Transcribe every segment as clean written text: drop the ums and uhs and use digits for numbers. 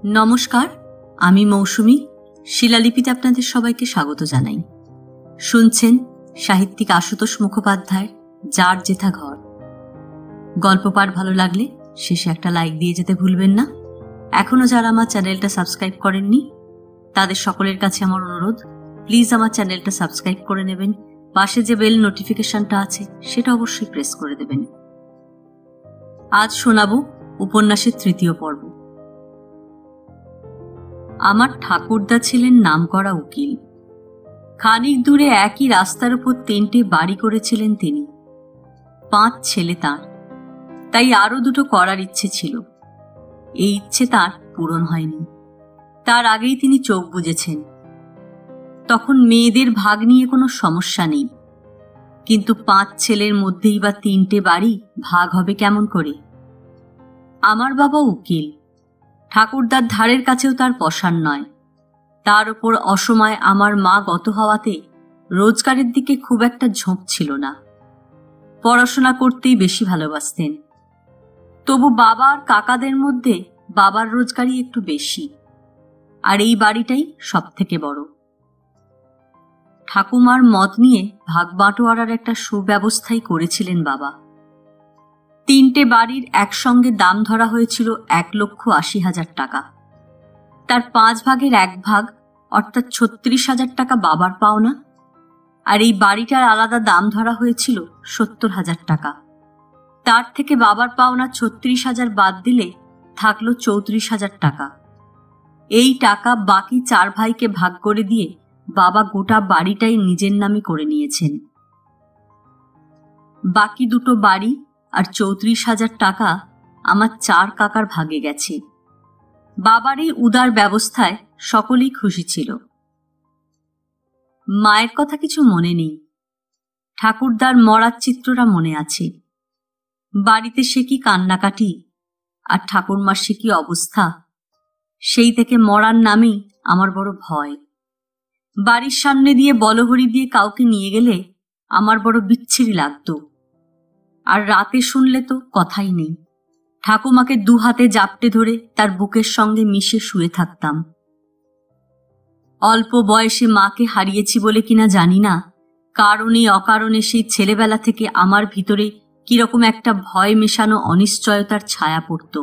নমস্কার, আমি মৌসুমী। শিলালিপিতে আপনাদের সবাইকে স্বাগত জানাই। শুনছেন সাহিত্যিক আশুতোষ মুখোপাধ্যায়ের যার যেথা ঘর। গল্প পাঠ ভালো লাগলে শেষে একটা লাইক দিয়ে যেতে ভুলবেন না। এখনো যারা আমার চ্যানেলটা সাবস্ক্রাইব করেননি তাদের সকলের কাছে আমার অনুরোধ, প্লিজ আমার চ্যানেলটা সাবস্ক্রাইব করে নেবেন। পাশে যে বেল নোটিফিকেশনটা আছে সেটা অবশ্যই প্রেস করে দেবেন। আজ শোনাবো উপন্যাসের তৃতীয় পর্ব। আমার ঠাকুরদা ছিলেন নামকরা উকিল। খানিক দূরে একই রাস্তার উপর 3টে বাড়ি করেছিলেন তিনি। 5 ছেলে তাঁর, তাই আরো 2টো করার ইচ্ছে ছিল। এই ইচ্ছে তার পূরণ হয়নি। তার আগেই তিনি চোখ বুজেছেন। তখন মেয়েদের ভাগ নিয়ে কোনো সমস্যা নেই, কিন্তু 5 ছেলের মধ্যেই বা 3টে বাড়ি ভাগ হবে কেমন করে? আমার বাবা উকিল, ঠাকুরদার ধারের কাছেও তার পসার নয়। তার উপর অসময়ে আমার মা গত হওয়াতে রোজগারের দিকে খুব একটা ঝোঁক ছিল না। পড়াশোনা করতেই বেশি ভালোবাসতেন। তবু বাবা আর কাকাদের মধ্যে বাবার রোজগারই একটু বেশি, আর এই বাড়িটাই সব থেকে বড়। ঠাকুমার মত নিয়ে ভাগ বাঁটোয়ারার একটা সুব্যবস্থাই করেছিলেন বাবা। 3টে বাড়ির একসঙ্গে দাম ধরা হয়েছিল 1,80,000 টাকা। তার 5 ভাগের 1 ভাগ অর্থাৎ 36,000 টাকা বাবার পাওনা, আর এই বাড়িটার আলাদা দাম ধরা হয়েছিল 70,000 টাকা। তার থেকে বাবার পাওনা 36,000 বাদ দিলে থাকলো 34,000 টাকা। এই টাকা বাকি 4 ভাইকে ভাগ করে দিয়ে বাবা গোটা বাড়িটাই নিজের নামে করে নিয়েছেন। বাকি 2টো বাড়ি আর 34,000 টাকা আমার 4 কাকার ভাগে গেছে। বাবার এই উদার ব্যবস্থায় সকলেই খুশি ছিল। মায়ের কথা কিছু মনে নেই, ঠাকুরদার মরার চিত্রটা মনে আছে। বাড়িতে সে কি কান্নাকাটি, আর ঠাকুরমার সে কি অবস্থা। সেই থেকে মরার নামেই আমার বড় ভয়। বাড়ির সামনে দিয়ে বলহরি দিয়ে কাউকে নিয়ে গেলে আমার বড় বিচ্ছিরি লাগতো। আর রাতে শুনলে তো কথাই নেই, ঠাকুমাকে 2 হাতে জাপটে ধরে তার বুকের সঙ্গে মিশে শুয়ে থাকতাম। অল্প বয়সে মাকে হারিয়েছি বলে কিনা জানি না, কারণে অকারণে সেই ছেলেবেলা থেকে আমার ভিতরে কিরকম একটা ভয় মেশানো অনিশ্চয়তার ছায়া পড়ত।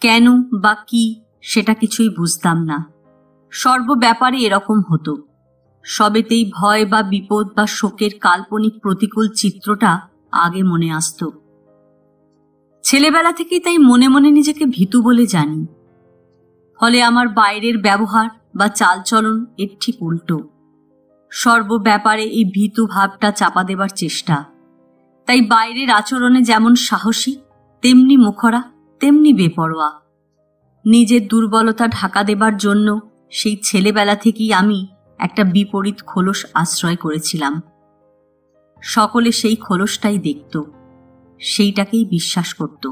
কেন বা কি সেটা কিছুই বুঝতাম না। সর্ব ব্যাপারে এরকম হতো। সবেতেই ভয় বা বিপদ বা শোকের কাল্পনিক প্রতিকূল চিত্রটা আগে মনে আসত। ছেলেবেলা থেকেই তাই মনে মনে নিজেকে ভীতু বলে জানি। ফলে আমার বাইরের ব্যবহার বা চালচলন এর ঠিক উল্টো। সর্ব ব্যাপারে এই ভীতু ভাবটা চাপা দেবার চেষ্টা। তাই বাইরের আচরণে যেমন সাহসী, তেমনি মুখরা, তেমনি বেপরোয়া। নিজের দুর্বলতা ঢাকা দেবার জন্য সেই ছেলেবেলা থেকেই আমি একটা বিপরীত খোলস আশ্রয় করেছিলাম। সকলে সেই খোলসটাই দেখত, সেইটাকেই বিশ্বাস করত।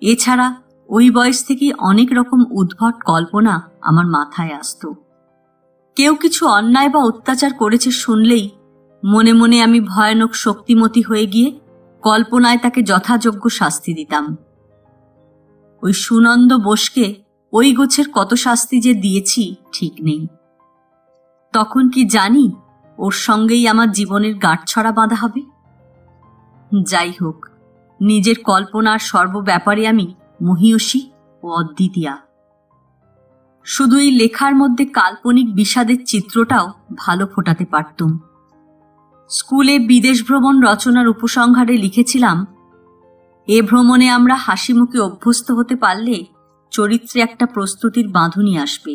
এছাড়া ওই বয়স থেকেই অনেক রকম উদ্ভট কল্পনা আমার মাথায় আসত। কেউ কিছু অন্যায় বা অত্যাচার করেছে শুনলেই মনে মনে আমি ভয়ানক শক্তিমতী হয়ে গিয়ে কল্পনায় তাকে যথাযোগ্য শাস্তি দিতাম। ওই সুনন্দ বোসকে ওই গোছের কত শাস্তি যে দিয়েছি ঠিক নেই। তখন কি জানি ওর সঙ্গেই আমার জীবনের গাঁটছড়া বাঁধা হবে? যাই হোক, নিজের কল্পনার সর্ব ব্যাপারে আমি মহীয়সী ও অদ্বিতীয়া। শুধু এই লেখার মধ্যে কাল্পনিক বিষাদের চিত্রটাও ভালো ফোটাতে পারতুম। স্কুলে বিদেশ ভ্রমণ রচনার উপসংহারে লিখেছিলাম, এ ভ্রমণে আমরা হাসি মুখে অভ্যস্ত হতে পারলে চরিত্রে একটা প্রস্তুতির বাঁধুনি আসবে।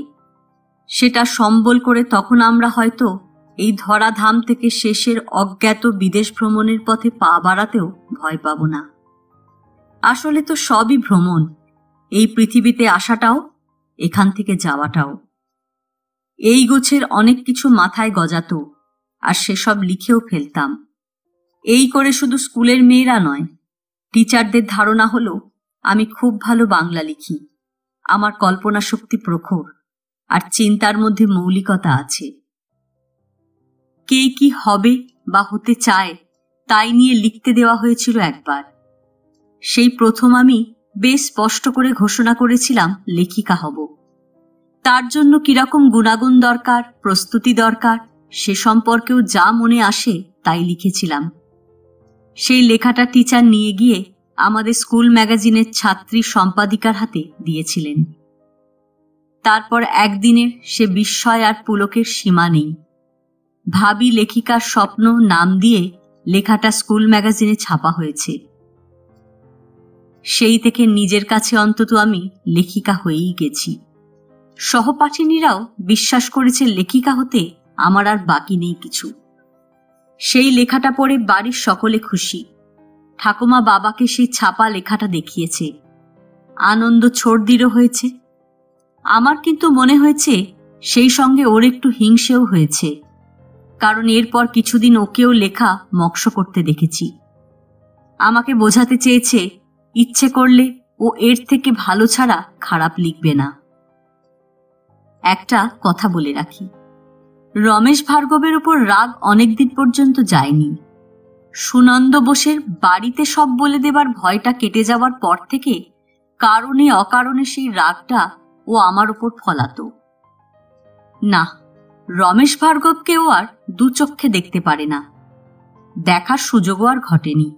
সেটা সম্বল করে তখন আমরা হয়তো এই ধরাধাম থেকে শেষের অজ্ঞাত বিদেশ ভ্রমণের পথে পা বাড়াতেও ভয় পাব না। আসলে তো সবই ভ্রমণ, এই পৃথিবীতে আসাটাও, এখান থেকে যাওয়াটাও। এই গোছের অনেক কিছু মাথায় গজাতো, আর সেসব লিখেও ফেলতাম। এই করে শুধু স্কুলের মেয়েরা নয়, টিচারদের ধারণা হলো আমি খুব ভালো বাংলা লিখি। আমার কল্পনা শক্তি প্রখর, আর চিন্তার মধ্যে মৌলিকতা আছে। কে কি হবে বা হতে চায় তাই নিয়ে লিখতে দেওয়া হয়েছিল একবার। সেই প্রথম আমি বেশ স্পষ্ট করে ঘোষণা করেছিলাম লেখিকা হব। তার জন্য কিরকম গুণাগুণ দরকার, প্রস্তুতি দরকার, সে সম্পর্কেও যা মনে আসে তাই লিখেছিলাম। সেই লেখাটা টিচার নিয়ে গিয়ে আমাদের স্কুল ম্যাগাজিনের ছাত্রী সম্পাদিকার হাতে দিয়েছিলেন। তারপর একদিনের সে বিস্ময় আর পুলকের সীমা নেই। ভাবি লেখিকার স্বপ্ন নাম দিয়ে লেখাটা স্কুল ম্যাগাজিনে ছাপা হয়েছে। সেই থেকে নিজের কাছে অন্তত আমি লেখিকা হয়েই গেছি। সহপাঠিনীরাও বিশ্বাস করেছে লেখিকা হতে আমার আর বাকি নেই কিছু। সেই লেখাটা পড়ে বাড়ির সকলে খুশি। ঠাকুমা বাবাকে সেই ছাপা লেখাটা দেখিয়েছে। আনন্দ ছর্দিরও হয়েছে। আমার কিন্তু মনে হয়েছে সেই সঙ্গে ওর একটু হিংসেও হয়েছে, কারণ এরপর কিছুদিন ওকেও লেখা মক্স করতে দেখেছি। আমাকে বোঝাতে চেয়েছে ইচ্ছে করলে ও এর থেকে ভালো ছাড়া খারাপ লিখবে না। একটা কথা বলে রাখি, রমেশ ভার্গবের উপর রাগ অনেকদিন পর্যন্ত যায়নি। সুনন্দ বোসের বাড়িতে সব বলে দেবার ভয়টা কেটে যাওয়ার পর থেকে কারণে অকারণে সেই রাগটা ও আমার উপর ফলাতো। না, রমেশ ভার্গবকেও আর দু চক্ষে দেখতে পারে না, দেখার সুযোগও আর ঘটেনি।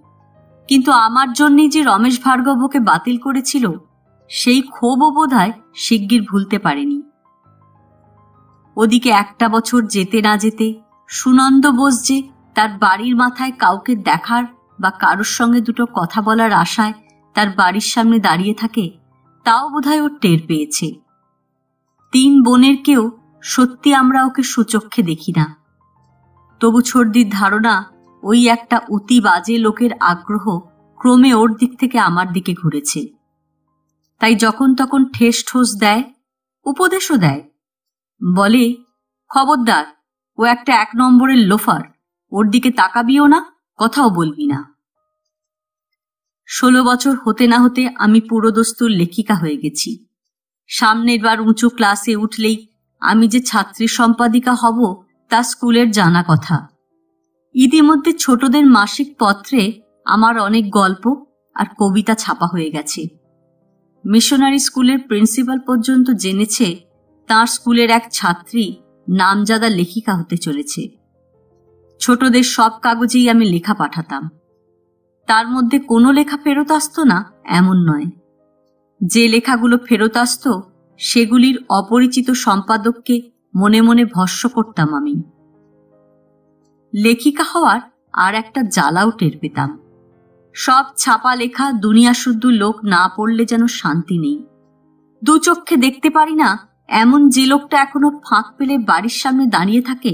কিন্তু আমার জন্যই যে রমেশ ভার্গব ওকে বাতিল করেছিল, সেই ক্ষোভও বোধহয় শিগগির ভুলতে পারেনি। ওদিকে একটা বছর যেতে না যেতে সুনন্দ বোস যে তার বাড়ির মাথায় কাউকে দেখার বা কারোর সঙ্গে দুটো কথা বলার আশায় তার বাড়ির সামনে দাঁড়িয়ে থাকে, তাও বোধহয় ওর টের পেয়েছে। 3 বোনের কেউ সত্যি আমরা ওকে সুচক্ষে দেখি না। তবু ছর্দির ধারণা ওই একটা অতি বাজে লোকের আগ্রহ ক্রমে ওর দিক থেকে আমার দিকে ঘুরেছে। তাই যখন তখন ঠেস ঠোস দেয়, উপদেশও দেয়। বলে, খবরদার, ও একটা 1 নম্বরের লোফার, ওর দিকে তাকাবিও না, কথাও বলবি না। 16 বছর হতে না হতে আমি পুরোদস্তুর লেখিকা হয়ে গেছি। সামনের বার উঁচু ক্লাসে উঠলেই আমি যে ছাত্রী সম্পাদিকা হব তা স্কুলের জানা কথা। ইতিমধ্যে ছোটদের মাসিক পত্রে আমার অনেক গল্প আর কবিতা ছাপা হয়ে গেছে। মিশনারি স্কুলের প্রিন্সিপাল পর্যন্ত জেনেছে তার স্কুলের এক ছাত্রী নামজাদা লেখিকা হতে চলেছে। ছোটদের সব কাগজেই আমি লেখা পাঠাতাম। তার মধ্যে কোনো লেখা ফেরত আসতো না এমন নয়। যে লেখাগুলো ফেরত আসতো সেগুলির অপরিচিত সম্পাদককে মনে মনে ভস্ম করতাম আমি। লেখিকা হওয়ার আর একটা জ্বালাও টের পেতাম। সব ছাপা লেখা দুনিয়া শুদ্ধ লোক না পড়লে যেন শান্তি নেই। দু চক্ষে দেখতে পারি না এমন যে লোকটা এখনো ফাঁক পেলে বাড়ির সামনে দাঁড়িয়ে থাকে,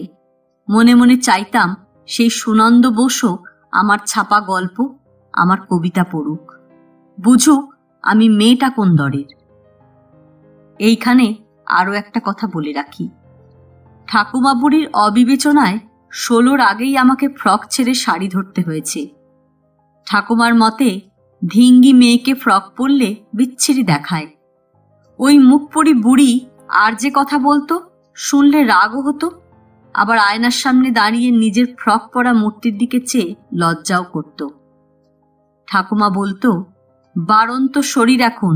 মনে মনে চাইতাম সেই সুনন্দ বোসও আমার ছাপা গল্প, আমার কবিতা পড়ুক, বুঝুক আমি মেয়েটা কোন দরের। এইখানে আরো একটা কথা বলে রাখি, ঠাকুমা বুড়ির অবিবেচনায় 16-র আগেই আমাকে ফ্রক ছেড়ে শাড়ি ধরতে হয়েছে। ঠাকুমার মতে ধিঙ্গি মেয়েকে ফ্রক পরলে বিচ্ছিরি দেখায়। ওই মুখ পড়ি বুড়ি আর যে কথা বলতো, শুনলে রাগও হতো, আবার আয়নার সামনে দাঁড়িয়ে নিজের ফ্রক পরা মূর্তির দিকে চেয়ে লজ্জাও করত। ঠাকুমা বলতো, বারন্ত শরীর এখন,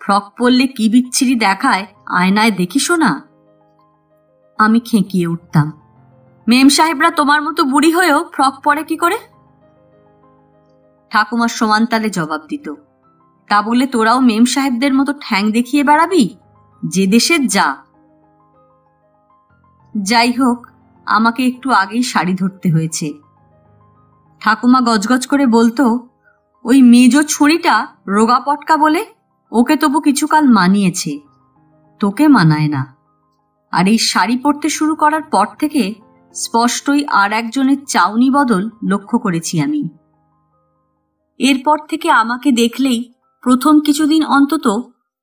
ফ্রক পরলে কি বিচ্ছিরি দেখায় আয়নায় দেখিস না। আমি খেঁকিয়ে উঠতাম, মেম সাহেবরা তোমার মতো বুড়ি হয়েও ফ্রক পরে কি করে? ঠাকুমার সমানতালে জবাব দিত, তা বলে তোরাও মেম সাহেবদের মতো ঠ্যাং দেখিয়ে বেড়াবি? যে দেশের যা। যাই হোক, আমাকে একটু আগেই শাড়ি ধরতে হয়েছে। ঠাকুমা গজগজ করে বলতো, ওই মেজ ছুরিটা রোগা পটকা বলে ওকে তবু কিছুকাল মানিয়েছে, তোকে মানায় না। আর এই শাড়ি পরতে শুরু করার পর থেকে স্পষ্টই আর একজনের চাউনি বদল লক্ষ্য করেছি আমি। এরপর থেকে আমাকে দেখলেই প্রথম কিছুদিন অন্তত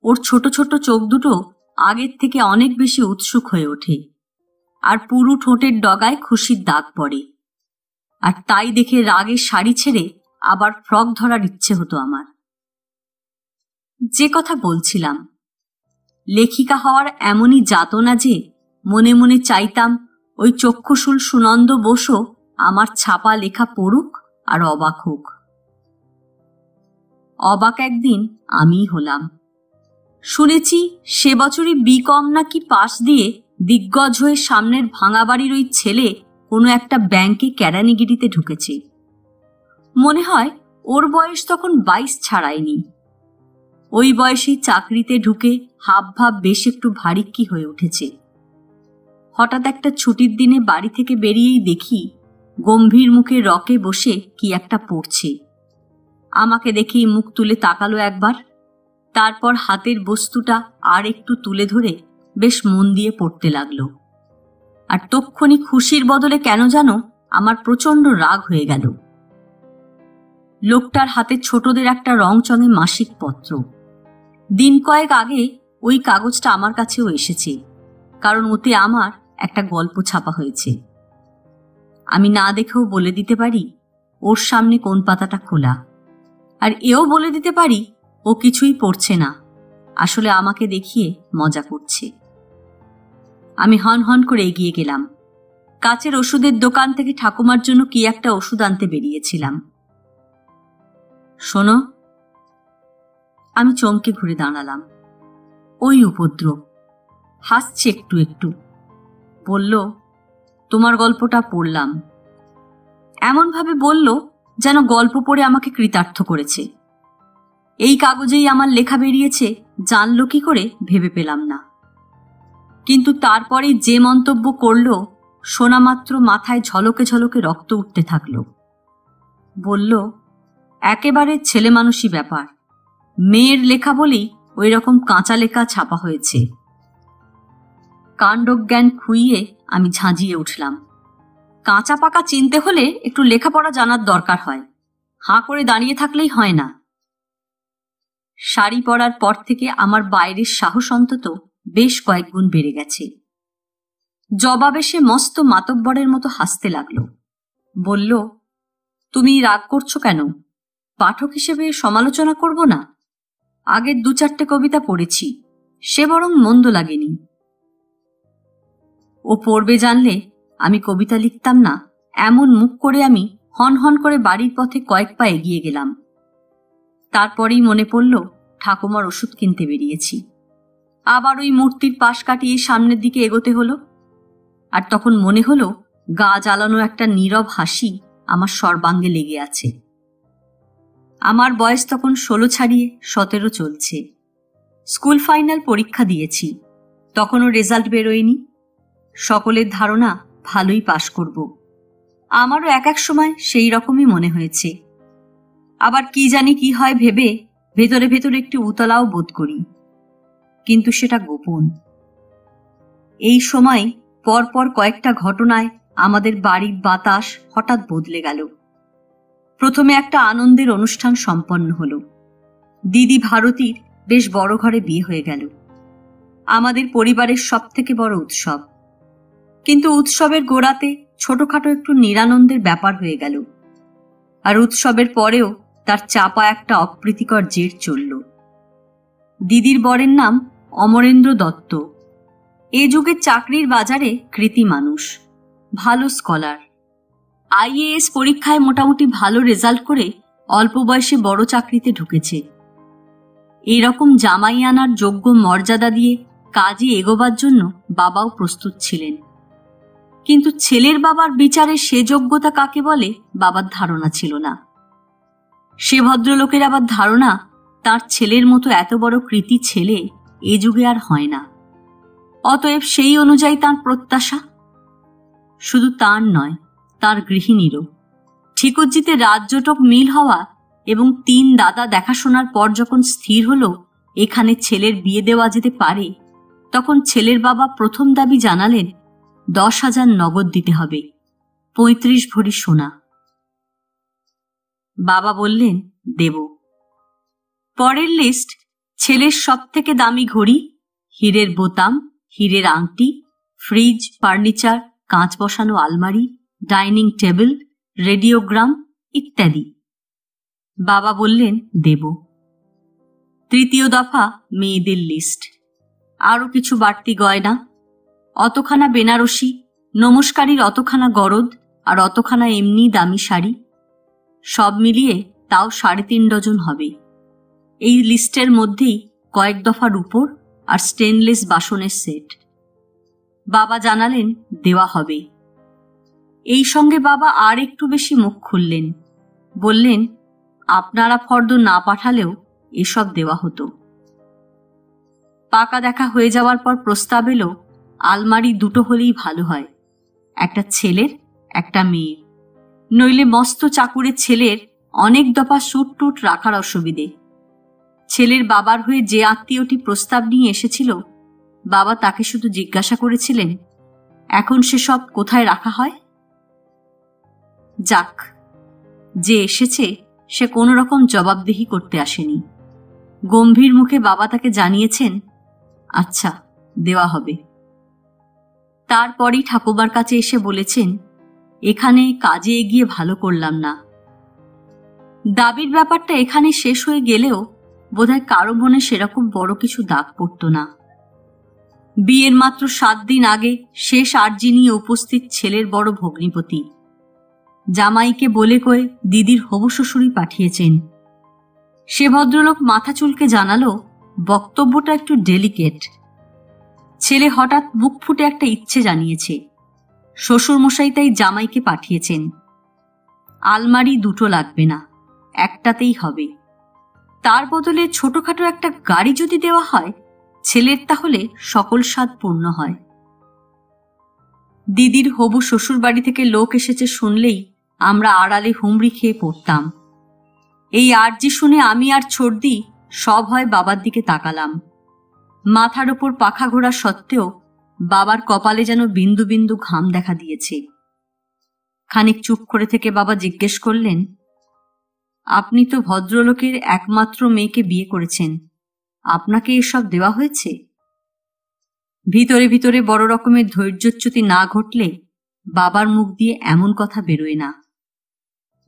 ওর ছোট ছোট চোখ দুটো আগের থেকে অনেক বেশি উৎসুক হয়ে ওঠে, আর পুরু ঠোঁটের ডগায় খুশির দাগ পড়ে। আর তাই দেখে রাগে শাড়ি ছেড়ে আবার ফ্রক ধরার ইচ্ছে হতো আমার। যে কথা বলছিলাম, লেখিকা হওয়ার এমনই যাতনা যে মনে মনে চাইতাম ওই চক্ষুশূল সুনন্দ বোসও আমার ছাপা লেখা পড়ুক আর অবাক হোক। অবাক একদিন আমিই হলাম। শুনেছি সে বছরই বিকম নাকি পাশ দিয়ে দিগ্গজ হয়ে সামনের ভাঙা বাড়ির ওই ছেলে কোনো একটা ব্যাংকে কেরানিগিরিতে ঢুকেছে। মনে হয় ওর বয়স তখন 22 ছাড়ায়নি। ওই বয়সেই চাকরিতে ঢুকে হাবভাব বেশ একটু ভারিক্কি হয়ে উঠেছে। হঠাৎ একটা ছুটির দিনে বাড়ি থেকে বেরিয়েই দেখি গম্ভীর মুখে রকে বসে কি একটা পড়ছে। আমাকে দেখেই মুখ তুলে তাকালো একবার, তারপর হাতের বস্তুটা আর একটু তুলে ধরে বেশ মন দিয়ে পড়তে লাগলো। আর তক্ষুনি খুশির বদলে কেন যেন আমার প্রচণ্ড রাগ হয়ে গেল। লোকটার হাতে ছোটদের একটা রংচঙে মাসিক পত্র। দিন কয়েক আগে ওই কাগজটা আমার কাছেও এসেছে, কারণ ওতে আমার একটা গল্প ছাপা হয়েছে। আমি না দেখেও বলে দিতে পারি ওর সামনে কোন পাতাটা খোলা, আর এও বলে দিতে পারি ও কিছুই পড়ছে না, আসলে আমাকে দেখিয়ে মজা করছে। আমি হন হন করে এগিয়ে গেলাম। কাছের ওষুধের দোকান থেকে ঠাকুমার জন্য কি একটা ওষুধ আনতে বেরিয়েছিলাম। শোনো। আমি চমকে ঘুরে দাঁড়ালাম। ওই উপদ্রব হাসছে একটু একটু। বলল, তোমার গল্পটা পড়লাম। এমনভাবে বলল যেন গল্প পড়ে আমাকে কৃতার্থ করেছে। এই কাগজেই আমার লেখা বেরিয়েছে জানল কি করে ভেবে পেলাম না। কিন্তু তারপরে যে মন্তব্য করল শোনা মাত্র মাথায় ঝলকে ঝলকে রক্ত উঠতে থাকল। বলল, একেবারে ছেলে মানুষই ব্যাপার, মেয়ের লেখা বলেই ওই রকম কাঁচা লেখা ছাপা হয়েছে। কাণ্ডজ্ঞান খুইয়ে আমি ঝাঁঝিয়ে উঠলাম। কাঁচা পাকা চিনতে হলে একটু লেখাপড়া জানার দরকার হয়, হাঁ করে দাঁড়িয়ে থাকলেই হয় না। শাড়ি পরার পর থেকে আমার বাইরের সাহস অন্তত বেশ কয়েক গুণ বেড়ে গেছে। জবাবে সে মস্ত মাতব্বরের মতো হাসতে লাগলো। বলল, তুমি রাগ করছো কেন? পাঠক হিসেবে সমালোচনা করব না? আগের 2-4টে কবিতা পড়েছি, সে বরং মন্দ লাগেনি। ও পড়বে জানলে আমি কবিতা লিখতাম না এমন মুখ করে আমি হন হন করে বাড়ির পথে কয়েক পা এগিয়ে গেলাম। তারপরেই মনে পড়ল ঠাকুমার ওষুধ কিনতে বেরিয়েছি। আবার ওই মূর্তির পাশ কাটিয়ে সামনের দিকে এগোতে হলো। আর তখন মনে হলো গা জ্বালানো একটা নীরব হাসি আমার সর্বাঙ্গে লেগে আছে। আমার বয়স তখন 16 ছাড়িয়ে 17 চলছে। স্কুল ফাইনাল পরীক্ষা দিয়েছি, তখনও রেজাল্ট বেরোয়নি। সকলের ধারণা ভালোই পাশ করব। আমারও এক এক সময় সেই রকমই মনে হয়েছে। আবার কি জানি কি হয় ভেবে ভেতরে ভেতরে একটু উতলাও বোধ করি, কিন্তু সেটা গোপন। এই সময় পরপর কয়েকটা ঘটনায় আমাদের বাড়ির বাতাস হঠাৎ বদলে গেল। প্রথমে একটা আনন্দের অনুষ্ঠান সম্পন্ন হলো। দিদি ভারতীর বেশ বড় ঘরে বিয়ে হয়ে গেল। আমাদের পরিবারের সবথেকে বড় উৎসব। কিন্তু উৎসবের গোড়াতে ছোটখাটো একটু নিরানন্দের ব্যাপার হয়ে গেল। আর উৎসবের পরেও তার চাপা একটা অপ্রীতিকর জের চলল। দিদির বরের নাম অমরেন্দ্র দত্ত। এ যুগের চাকরির বাজারে কৃতি মানুষ, ভালো স্কলার। IAS পরীক্ষায় মোটামুটি ভালো রেজাল্ট করে অল্প বয়সে বড় চাকরিতে ঢুকেছে। এইরকম জামাই আনার যোগ্য মর্যাদা দিয়ে কাজে এগোবার জন্য বাবাও প্রস্তুত ছিলেন। কিন্তু ছেলের বাবার বিচারে সে যোগ্যতা কাকে বলে বাবার ধারণা ছিল না। সে ভদ্রলোকের আবার ধারণা তার ছেলের মতো এত বড় কৃতি ছেলে এ যুগে আর হয় না। অতএব সেই অনুযায়ী তার প্রত্যাশা। শুধু তার নয়, তার গৃহিণীরও। ঠিকুজ্জিতে রাজজোটক মিল হওয়া এবং 3 দাদা দেখাশোনার পর যখন স্থির হলো এখানে ছেলের বিয়ে দেওয়া যেতে পারে, তখন ছেলের বাবা প্রথম দাবি জানালেন 10,000 নগদ দিতে হবে, 35 ভরি সোনা। বাবা বললেন, দেব। পরের লিস্ট ছেলের সবথেকে দামি ঘড়ি, হীরের বোতাম, হীরের আংটি, ফ্রিজ, ফার্নিচার, কাঁচ বসানো আলমারি, ডাইনিং টেবিল, রেডিওগ্রাম ইত্যাদি। বাবা বললেন, দেব। তৃতীয় দফা মেয়েদের লিস্ট, আরও কিছু বাড়তি গয়না, অতখানা বেনারসি, নমস্কারীর অতখানা গরদ আর অতখানা এমনি দামি শাড়ি, সব মিলিয়ে তাও 3.5 ডজন হবে। এই লিস্টের মধ্যেই কয়েক দফা রূপোর আর স্টেনলেস বাসনের সেট। বাবা জানালেন দেওয়া হবে। এই সঙ্গে বাবা আর একটু বেশি মুখ খুললেন, বললেন আপনারা ফর্দ না পাঠালেও এসব দেওয়া হতো। পাকা দেখা হয়ে যাওয়ার পর প্রস্তাব এলো আলমারি দুটো হলেই ভালো হয়, একটা ছেলের একটা মেয়ের, নইলে মস্ত চাকুরের ছেলের অনেক দফা স্যুট টুট রাখার অসুবিধে। ছেলের বাবার হয়ে যে আত্মীয়টি প্রস্তাব নিয়ে এসেছিল, বাবা তাকে শুধু জিজ্ঞাসা করেছিলেন এখন সেসব কোথায় রাখা হয়। যাক, যে এসেছে সে কোনো রকম জবাবদিহি করতে আসেনি। গম্ভীর মুখে বাবা তাকে জানিয়েছেন আচ্ছা দেওয়া হবে। তারপরই ঠাকুমার কাছে এসে বলেছেন এখানে কাজে এগিয়ে ভালো করলাম না। দাবির ব্যাপারটা এখানে শেষ হয়ে গেলেও বোধহয় কারো মনে সেরকম বড় কিছু দাগ পড়ত না। বিয়ের মাত্র 7 দিন আগে শেষ আর্জি নিয়ে উপস্থিত ছেলের বড় ভগ্নিপতি জামাইকে বলে কয়ে দিদির হবু শ্বশুরই পাঠিয়েছেন। সে ভদ্রলোক মাথা চুলকে জানালো বক্তব্যটা একটু ডেলিকেট। ছেলে হঠাৎ বুক ফুটে একটা ইচ্ছে জানিয়েছে, শ্বশুরমশাই তাই জামাইকে পাঠিয়েছেন। আলমারি দুটো লাগবে না, একটাতেই হবে। তার বদলে ছোটখাটো একটা গাড়ি যদি দেওয়া হয় ছেলের, তাহলে সকল স্বাদ পূর্ণ হয়। দিদির হবু শ্বশুর বাড়ি থেকে লোক এসেছে শুনলেই আমরা আড়ালে হুমড়ি খেয়ে পড়তাম। এই আর্জি শুনে আমি আর ছোটদি সব হয় বাবার দিকে তাকালাম। মাথার ওপর পাখা ঘোরা সত্ত্বেও বাবার কপালে যেন বিন্দু বিন্দু ঘাম দেখা দিয়েছে। খানিক চুপ করে থেকে বাবা জিজ্ঞেস করলেন আপনি তো ভদ্রলোকের একমাত্র মেয়েকে বিয়ে করেছেন, আপনাকে এসব দেওয়া হয়েছে? ভিতরে ভিতরে বড় রকমের ধৈর্যচ্যুতি না ঘটলে বাবার মুখ দিয়ে এমন কথা বেরোয় না।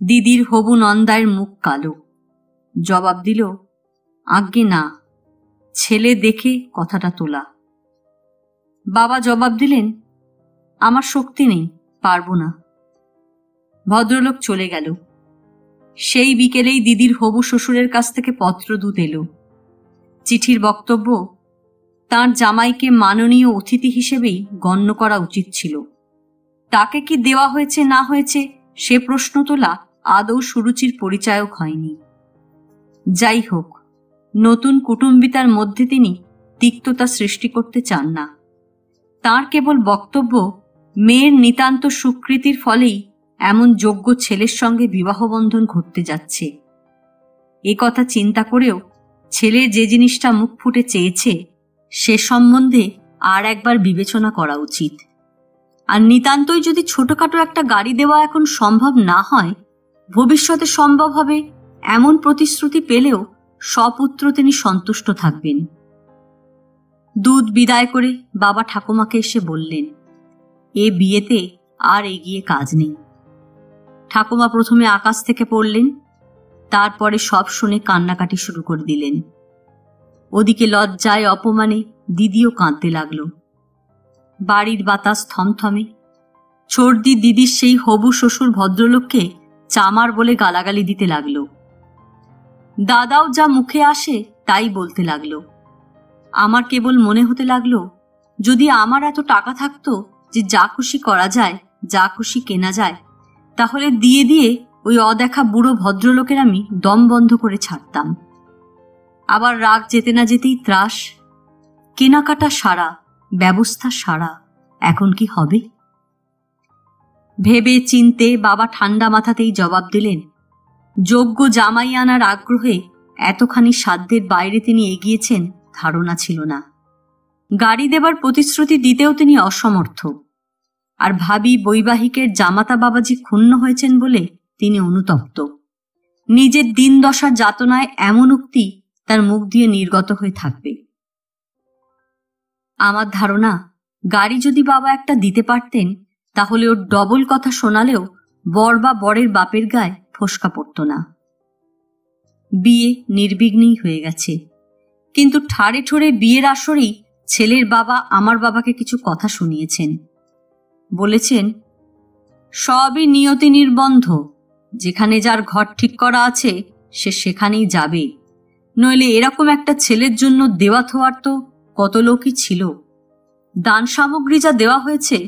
দিদির হবু নন্দায়ের মুখ কালো। জবাব দিল আজ্ঞে না, ছেলে দেখে কথাটা তোলা। বাবা জবাব দিলেন আমার শক্তি নেই, পারবো না। ভদ্রলোক চলে গেল। সেই বিকেলেই দিদির হবু শ্বশুরের কাছ থেকে পত্রদূত এলো। চিঠির বক্তব্য তাঁর জামাইকে মাননীয় অতিথি হিসেবেই গণ্য করা উচিত ছিল। তাকে কি দেওয়া হয়েছে না হয়েছে সে প্রশ্ন তোলা আদৌ সুরুচির পরিচায়ক হয়নি। যাই হোক, নতুন কুটুম্বিতার মধ্যে তিনি তিক্ততা সৃষ্টি করতে চান না। তাঁর কেবল বক্তব্য মেয়ের নিতান্ত সুকৃতির ফলেই এমন যোগ্য ছেলের সঙ্গে বিবাহবন্ধন ঘটতে যাচ্ছে। এ কথা চিন্তা করেও ছেলে যে জিনিসটা মুখ ফুটে চেয়েছে সে সম্বন্ধে আর একবার বিবেচনা করা উচিত। আর নিতান্তই যদি ছোটখাটো একটা গাড়ি দেওয়া এখন সম্ভব না হয়, ভবিষ্যতে সম্ভব হবে এমন প্রতিশ্রুতি পেলেও সপুত্র তিনি সন্তুষ্ট থাকবেন। দুধ বিদায় করে বাবা ঠাকুমাকে এসে বললেন এ বিয়েতে আর এগিয়ে কাজ নেই। ঠাকুমা প্রথমে আকাশ থেকে পড়লেন, তারপরে সব শুনে কান্নাকাটি শুরু করে দিলেন। ওদিকে লজ্জায় অপমানে দিদিও কাঁদতে লাগল। বাড়ির বাতাস থমথমে। ছোটদি দিদির সেই হবু শ্বশুর ভদ্রলোককে চামার বলে গালাগালি দিতে লাগলো। দাদাও যা মুখে আসে তাই বলতে লাগলো। আমার কেবল মনে হতে লাগলো যদি আমার এত টাকা থাকতো যে যা খুশি করা যায়, যা খুশি কেনা যায়, তাহলে দিয়ে দিয়ে ওই অদেখা বুড়ো ভদ্রলোকের আমি দম বন্ধ করে ছাড়তাম। আবার রাগ যেতে না যেতেই ত্রাস। কেনাকাটা সারা, ব্যবস্থা সারা, এখন কি হবে? ভেবে চিনতে বাবা ঠান্ডা মাথাতেই জবাব দিলেন যোগ্য জামাই আনার আগ্রহে এতখানি সাধ্যের বাইরে তিনি এগিয়েছেন ধারণা ছিল না। গাড়ি দেবার প্রতিশ্রুতি দিতেও তিনি অসমর্থ। আর ভাবি বৈবাহিকের জামাতা বাবাজি ক্ষুণ্ণ হয়েছেন বলে তিনি অনুতপ্ত। নিজের দিন দশার যাতনায় এমন উক্তি তার মুখ দিয়ে নির্গত হয়ে থাকবে। আমার ধারণা গাড়ি যদি বাবা একটা দিতে পারতেন তাহলে ওর ডবল কথা শোনালেও বর বা বরের বাপের গায়ে ফোসকা পড়ত না। বিয়ে নির্বিঘ্নেই হয়ে গেছে, কিন্তু ঠাড়ে ঠোড়ে বিয়ের আসরেই ছেলের বাবা আমার বাবাকে কিছু কথা শুনিয়েছেন। বলেছেন সবই নিয়তি নির্বন্ধ, যেখানে যার ঘর ঠিক করা আছে সে সেখানেই যাবে, নইলে এরকম একটা ছেলের জন্য দেওয়া থোয়ার তো কত লোকই ছিল। দান সামগ্রী যা দেওয়া হয়েছে,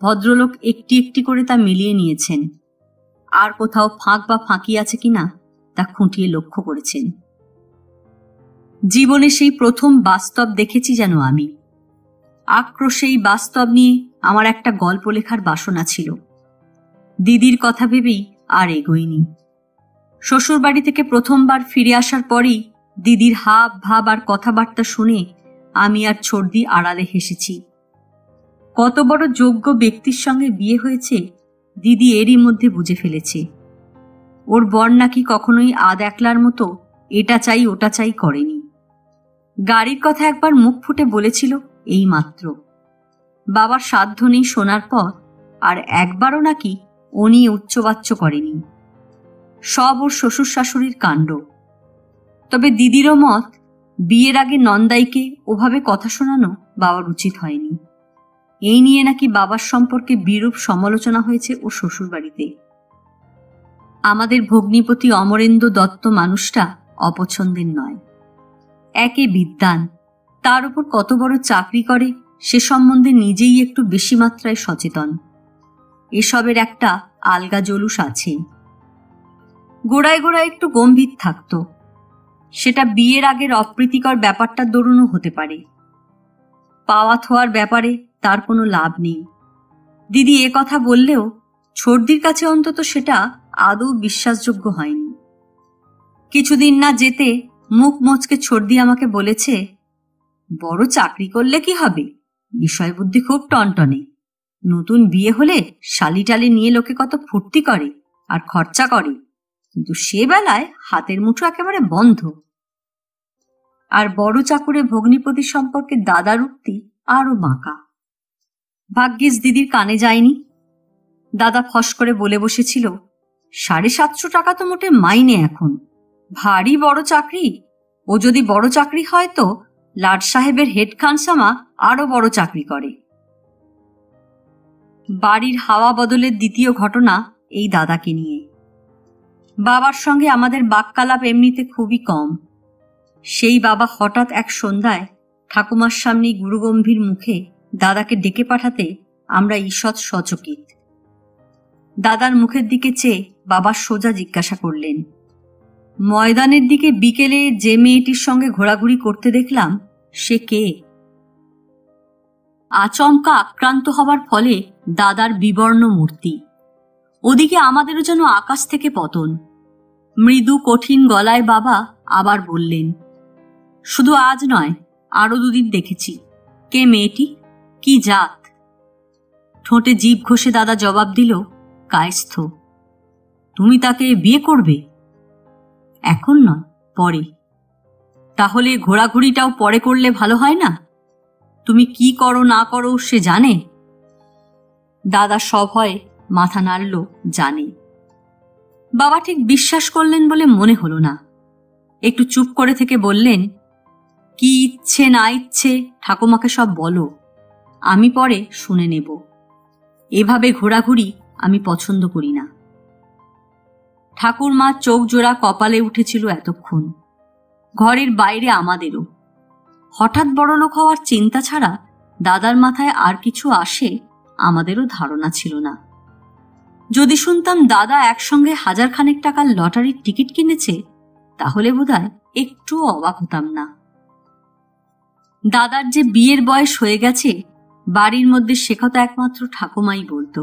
ভদ্রলোক একটি একটি করে তা মিলিয়ে নিয়েছেন, আর কোথাও ফাঁক বা ফাঁকি আছে কিনা তা খুঁটিয়ে লক্ষ্য করেছেন। জীবনে সেই প্রথম বাস্তব দেখেছি যেন আমি। আক্রোশে এই বাস্তব নিয়ে আমার একটা গল্প লেখার বাসনা ছিল। দিদির কথা ভেবেই আর এগোইনি। শ্বশুরবাড়ি থেকে প্রথমবার ফিরে আসার পরেই দিদির হাব ভাব আর কথাবার্তা শুনে আমি আর ছর্দি আড়ালে হেসেছি। কত বড় যোগ্য ব্যক্তির সঙ্গে বিয়ে হয়েছে দিদি এরই মধ্যে বুঝে ফেলেছে। ওর বর নাকি কখনোই আধ একলার মতো এটা চাই ওটা চাই করেনি। গাড়ির কথা একবার মুখ ফুটে বলেছিল এই মাত্র। বাবার সাধ্য নেই শোনার পর আর একবারও নাকি ও নিয়ে উচ্চবাচ্য করেনি। সব ওর শ্বশুর শাশুড়ির কাণ্ড। তবে দিদিরও মত, বিয়ের আগে নন্দাইকে ওভাবে কথা শোনানো বাবার উচিত হয়নি। এই নিয়ে নাকি বাবার সম্পর্কে বিরূপ সমালোচনা হয়েছে ও শ্বশুরবাড়িতে। আমাদের ভগ্নিপতি অমরেন্দ্র দত্ত মানুষটা অপছন্দের নয়। একে বিদ্বান, তার উপর কত বড় চাকরি করে সে সম্বন্ধে নিজেই একটু বেশি মাত্রায় সচেতন। এসবের একটা আলগা জলুস আছে। গোড়ায় গোড়ায় একটু গম্ভীর থাকত। সেটা বিয়ের আগের অপ্রীতিকর ব্যাপারটার দরুনও হতে পারে। পাওয়া থোয়ার ব্যাপারে তার কোনো লাভ নেই। দিদি এ কথা বললেও ছর্দির কাছে অন্তত সেটা আদৌ বিশ্বাসযোগ্য হয়নি। কিছুদিন না যেতে মুখ মোচকে ছর্দি আমাকে বলেছে, বড় চাকরি করলে কি হবে, বিষয় বুদ্ধি খুব টনটনে। নতুন বিয়ে হলে শালি-টালি নিয়ে লোকে কত ফুর্তি করে আর খরচা করে, কিন্তু সে বেলায় হাতের মুঠো একেবারে বন্ধ। আর বড় চাকুরে ভগ্নিপতি সম্পর্কে দাদার উক্তি আরো বাঁকা। ভাগ্যিস দিদির কানে যায়নি। দাদা ফস করে বলে বসেছিল, 750 টাকা তো মোটে মাইনে এখন, ভারী বড় চাকরি। ও যদি বড় চাকরি হয় তো লাট সাহেবের হেড খানসামা আরো বড় চাকরি করে। বাড়ির হাওয়া বদলের দ্বিতীয় ঘটনা এই দাদাকে নিয়ে। বাবার সঙ্গে আমাদের বাক্যালাপ এমনিতে খুবই কম। সেই বাবা হঠাৎ এক সন্ধ্যায় ঠাকুমার সামনে গুরুগম্ভীর মুখে দাদাকে ডেকে পাঠাতে আমরা ঈষৎ সচকিত। দাদার মুখের দিকে চেয়ে বাবা সোজা জিজ্ঞাসা করলেন, ময়দানের দিকে বিকেলে যে মেয়েটির সঙ্গে ঘোরাঘুরি করতে দেখলাম সে কে? আচমকা আক্রান্ত হবার ফলে দাদার বিবর্ণ মূর্তি। ওদিকে আমাদেরও যেন আকাশ থেকে পতন। মৃদু কঠিন গলায় বাবা আবার বললেন, শুধু আজ নয়, আরো 2 দিন দেখেছি। কে মেয়েটি, কি জাত? ঠোঁটে জিভ ঘষে দাদা জবাব দিল, কায়স্থ। তুমি তাকে বিয়ে করবে? এখন নয়, পরে। তাহলে ঘোরাঘুরিটাও পরে করলে ভালো হয় না? তুমি কি করো না করো সে জানে? দাদা সভয়ে মাথা নাড়ল, জানে। বাবা ঠিক বিশ্বাস করলেন বলে মনে হলো না। একটু চুপ করে থেকে বললেন, কি ইচ্ছে না ইচ্ছে ঠাকুমাকে সব বলো, আমি পরে শুনে নেব। এভাবে ঘোরাঘুরি আমি পছন্দ করি না। ঠাকুরমার চোখ জোড়া কপালে উঠেছিল এতক্ষণ। ঘরের বাইরে আমাদেরও। হঠাৎ বড়লোক হওয়ার চিন্তা ছাড়া দাদার মাথায় আর কিছু আসে আমাদেরও ধারণা ছিল না। যদি শুনতাম দাদা একসঙ্গে 1000 খানেক টাকার লটারির টিকিট কিনেছে, তাহলে বোধহয় একটু অবাক হতাম না। দাদার যে বিয়ের বয়স হয়ে গেছে বাড়ির মধ্যে সে কথা একমাত্র ঠাকুমাই বলতো।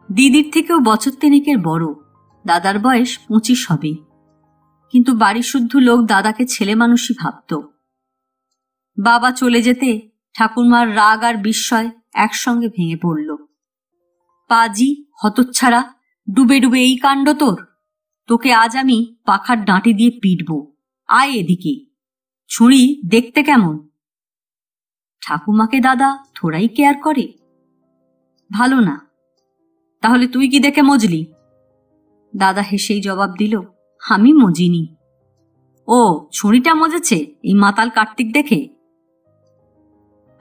দিদির থেকেও বছর 3 বড়। দাদার বয়স 25 হবে, কিন্তু বাড়ি শুদ্ধ লোক দাদাকে ছেলে মানুষই ভাবত। বাবা চলে যেতে ঠাকুরমার রাগ আর বিস্ময় একসঙ্গে ভেঙে পড়ল। পাজি, হতচ্ছাড়া, ডুবে ডুবে এই কাণ্ড তোর! তোকে আজ আমি পাখার ডাঁটি দিয়ে পিটব। আয় এদিকে। ছুরি দেখতে কেমন? ঠাকুমাকে দাদা থোড়াই কেয়ার করে? ভালো না। তাহলে তুই কি দেখে মজলি? দাদা হেসেই জবাব দিল, আমি মজিনি। ও ছুরিটা মজেছে এই মাতাল কার্তিক দেখে।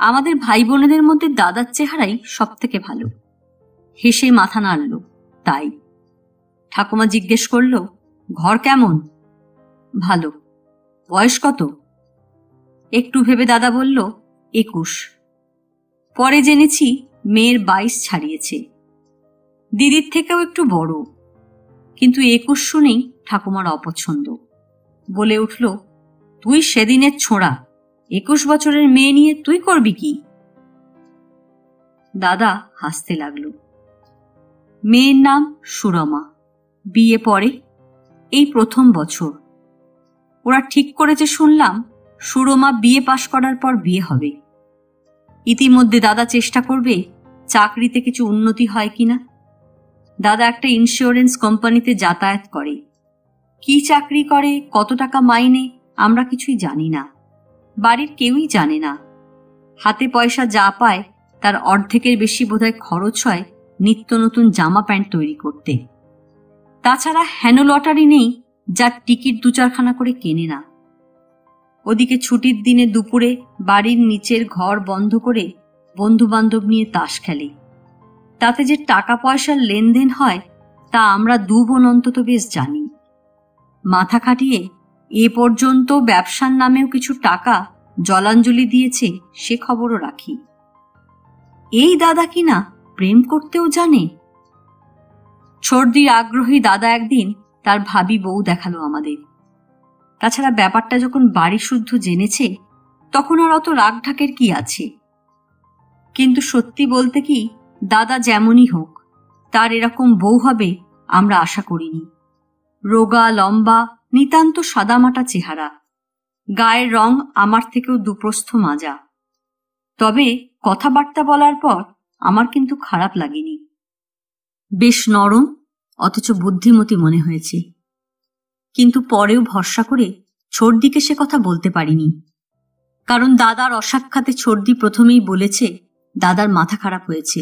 আমাদের ভাই বোনেদের মধ্যে দাদার চেহারাই সব থেকে ভালো। হেসে মাথা নাড়ল। তাই ঠাকুমা জিজ্ঞেস করল, ঘর কেমন? ভালো। বয়স কত? একটু ভেবে দাদা বলল, 21। পরে জেনেছি মেয়ের 22 ছাড়িয়েছে। দিদির থেকেও একটু বড়। কিন্তু 21 শুনেই ঠাকুমার অপছন্দ। বলে উঠল, তুই সেদিনের ছোঁড়া, 21 বছরের মেয়ে নিয়ে তুই করবি কি? দাদা হাসতে লাগল। মেয়ের নাম সুরমা, বিয়ে পড়ে, এই প্রথম বছর। ওরা ঠিক করেছে শুনলাম সুরমা বিয়ে পাশ করার পর বিয়ে হবে। ইতিমধ্যে দাদা চেষ্টা করবে চাকরিতে কিছু উন্নতি হয় কিনা। দাদা একটা ইন্স্যুরেন্স কোম্পানিতে যাতায়াত করে। কি চাকরি করে, কত টাকা মাইনে, আমরা কিছুই জানি না। বাড়ির কেউই জানে না। হাতে পয়সা যা পায় তার অর্ধেকের বেশি বোধহয় খরচ হয় নিত্য নতুন জামা প্যান্ট তৈরি করতে। তাছাড়া হেন লটারি নেই যার টিকিট 2-4খানা করে কেনে না। ওদিকে ছুটির দিনে দুপুরে বাড়ির নিচের ঘর বন্ধ করে বন্ধু বান্ধব নিয়ে তাস খেলে। তাতে যে টাকা পয়সার লেনদেন হয় তা আমরা 2 বোন অন্তত বেশ জানি। মাথা খাটিয়ে এ পর্যন্ত ব্যবসার নামেও কিছু টাকা জলাঞ্জলি দিয়েছে সে খবরও রাখি। এই দাদা কিনা প্রেম করতেও জানে। ছর্দির আগ্রহী দাদা একদিন তার ভাবি বউ দেখালো আমাদের। তাছাড়া ব্যাপারটা যখন বাড়ি শুদ্ধ জেনেছে তখন আর অত রাগ ঢাকের কি আছে। কিন্তু সত্যি বলতে কি, দাদা যেমনই হোক তার এরকম বউ হবে আমরা আশা করিনি। রোগা লম্বা, নিতান্ত সাদামাটা চেহারা, গায়ের রং আমার থেকেও দুপ্রস্থ মাজা। তবে কথাবার্তা বলার পর আমার কিন্তু খারাপ লাগেনি। বেশ নরম অথচ বুদ্ধিমতী মনে হয়েছে। কিন্তু পরেও ভরসা করে ছর্দিকে সে কথা বলতে পারিনি। কারণ দাদার অসাক্ষাতে ছর্দি প্রথমেই বলেছে দাদার মাথা খারাপ হয়েছে।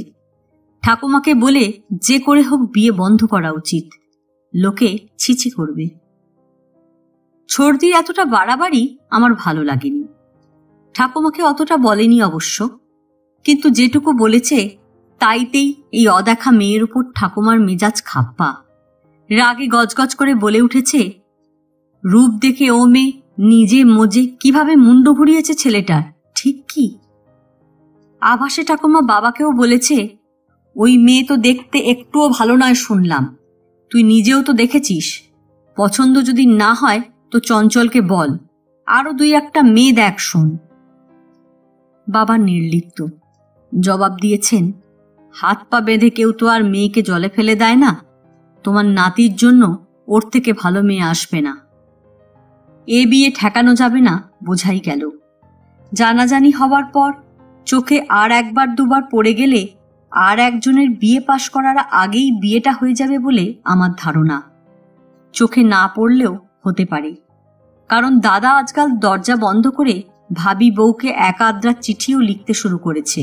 ঠাকুমাকে বলে যে করে হোক বিয়ে বন্ধ করা উচিত, লোকে ছিছি করবে। ছর্দির এতটা বাড়াবাড়ি আমার ভালো লাগেনি। ঠাকুমাকে অতটা বলেনি অবশ্য, কিন্তু যেটুকু বলেছে তাইতেই এই অদেখা মেয়ের উপর ঠাকুমার মেজাজ খাপ্পা। রাগে গজগজ করে বলে উঠেছে, রূপ দেখে ও মেয়ে নিজে মজে কিভাবে মুন্ড ঘুরিয়েছে ছেলেটার, ঠিক কি? আভাসে ঠাকুমা বাবাকেও বলেছে, ওই মেয়ে তো দেখতে একটুও ভালো নয় শুনলাম, তুই নিজেও তো দেখেছিস। পছন্দ যদি না হয় তো চঞ্চলকে বল, আরো 2-1টা মেয়ে দেখ শোন। বাবা নির্লিপ্ত জবাব দিয়েছেন, হাত পা বেঁধে কেউ তো আর মেয়েকে জলে ফেলে দেয় না। তোমার নাতির জন্য ওর থেকে ভালো মেয়ে আসবে না। এ বিয়ে ঠেকানো যাবে না বোঝাই গেল। জানাজানি হবার পর চোখে আর 1-2বার পড়ে গেলে আর একজনের বিয়ে পাশ করার আগেই বিয়েটা হয়ে যাবে বলে আমার ধারণা। চোখে না পড়লেও হতে পারে, কারণ দাদা আজকাল দরজা বন্ধ করে ভাবি বউকে এক আদ্রা চিঠিও লিখতে শুরু করেছে।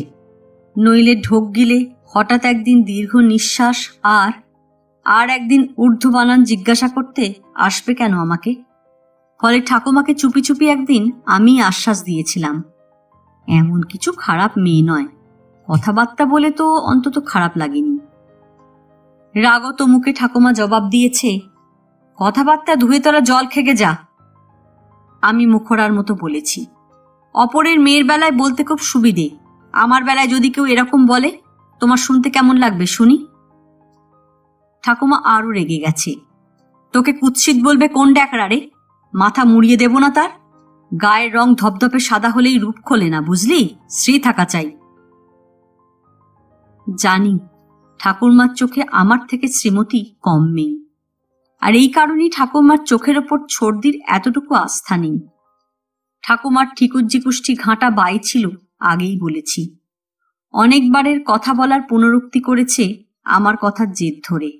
নইলে ঢোক গিলে হঠাৎ একদিন দীর্ঘ নিঃশ্বাস আর একদিন ঊর্ধ্ব বানান জিজ্ঞাসা করতে আসবে কেন আমাকে। ফলে ঠাকুমাকে চুপি চুপি একদিন আমি আশ্বাস দিয়েছিলাম, এমন কিছু খারাপ মেয়ে নয়, কথাবার্তা বলে তো অন্তত খারাপ লাগেনি। রাগত মুখে ঠাকুমা জবাব দিয়েছে, কথাবার্তা ধুয়ে তোরা জল খেগে যা। আমি মুখরার মতো বলেছি, অপরের মেয়ের বেলায় বলতে খুব সুবিধে, আমার বেলায় যদি কেউ এরকম বলে তোমার শুনতে কেমন লাগবে শুনি। ঠাকুমা আরো রেগে গেছে, তোকে কুৎসিত বলবে কোন ড্যাকরা রে, মাথা মুড়িয়ে দেব না তার। গায়ের রং ধপধপে সাদা হলেই রূপ খোলে না, বুঝলি, শ্রী থাকা চাই। জানি ঠাকুরমার চোখে আমার থেকে শ্রীমতী কম মেয়ে, আর এই কারণেই ঠাকুরমার চোখের ওপর ছর্দির এতটুকু আস্থা নেই। ঠাকুমার ঠিকুজ্জি কুষ্টি ঘাঁটা বাই ছিল, আগেই বলেছি। অনেকবারের কথা বলার পুনরুক্তি করেছে আমার কথার জেদ ধরে।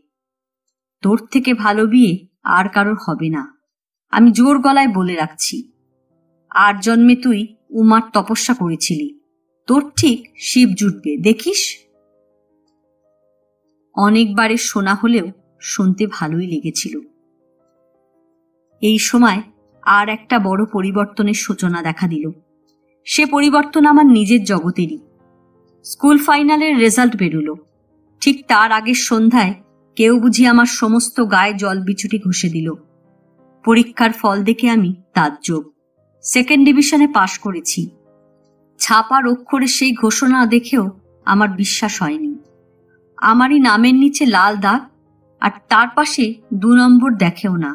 তোর থেকে ভালো বিয়ে আর কারোর হবে না, আমি জোর গলায় বলে রাখছি। 8 জন্মে তুই উমার তপস্যা করেছিলি, তোর ঠিক শিব জুটবে দেখিস। অনেকবারের শোনা হলেও শুনতে ভালোই লেগেছিল। এই সময় আর একটা বড় পরিবর্তনের সূচনা দেখা দিল। সে পরিবর্তন আমার নিজের জগতেরই। স্কুল ফাইনালের রেজাল্ট বেরোলো। ঠিক তার আগের সন্ধ্যায় কেউ বুঝি আমার সমস্ত গায়ে জল বিছুটি ঘষে দিল। পরীক্ষার ফল দেখে আমি তাজ্জব। সেকেন্ড ডিভিশনে পাশ করেছি। ছাপার অক্ষরে সেই ঘোষণা দেখেও আমার বিশ্বাস হয়নি। আমারই নামের নিচে লাল দাগ, আর তার পাশে 2 নম্বর দেখেও না।